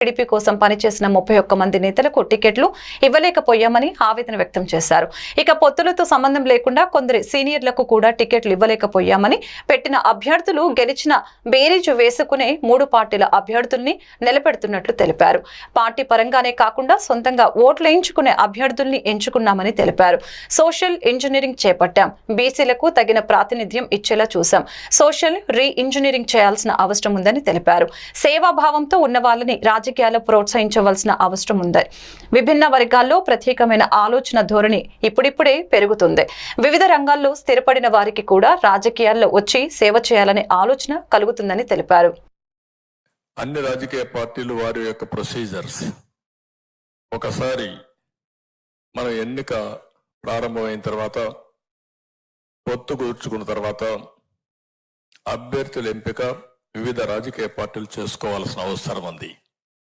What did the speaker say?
TDP కోసం పనిచేసిన 31 మంది నేతలకు టికెట్లు ఇవ్వలేకపోయామని ఆవేదన వ్యక్తం చేశారు. ఇక పొత్తులతో సంబంధం లేకుండా కొందరి సీనియర్లకు కూడా టికెట్లు ఇవ్వలేకపోయామని, పెట్టిన అభ్యర్థులు గెలిచిన బేరీజు వేసుకునే 3 పార్టీల అభ్యర్థుల్ని నిలబెడుతున్నట్లు తెలిపారు. పార్టీ పరంగానే కాకుండా సొంతంగా ఓట్లేయించుకునే అభ్యర్థుల్ని ఎంచుకున్నామని తెలిపారు. సోషల్ ఇంజనీరింగ్ చేపట్టాం, బీసీలకు తగిన ప్రాతినిధ్యం ఇచ్చేలా చూసాం, సోషల్ రీ ఇంజనీరింగ్ చేయాల్సిన అవసరం ఉందని తెలిపారు. సేవాభావంతో ఉన్న వాళ్ళని రాజకీయాల్లో ప్రోత్సహించవలసిన అవసరం ఉంది. విభిన్న వర్గాల్లో ప్రత్యేకమైన ఆలోచన ధోరణి ఇప్పుడిప్పుడే పెరుగుతుంది. వివిధ రంగాల్లో స్థిరపడిన వారికి కూడా రాజకీయాల్లో వచ్చి సేవ చేయాలనే ఆలోచన కలుగుతుందని తెలిపారు. అన్ని రాజకీయ పార్టీలు వారి యొక్క ప్రొసీజర్స్ ఒకసారి మన ఎన్నిక ప్రారంభమైన తర్వాత, పొత్తు కూర్చుకున్న తర్వాత అభ్యర్థుల ఎంపిక వివిధ రాజకీయ పార్టీలు చేసుకోవాల్సిన అవసరం ఉంది.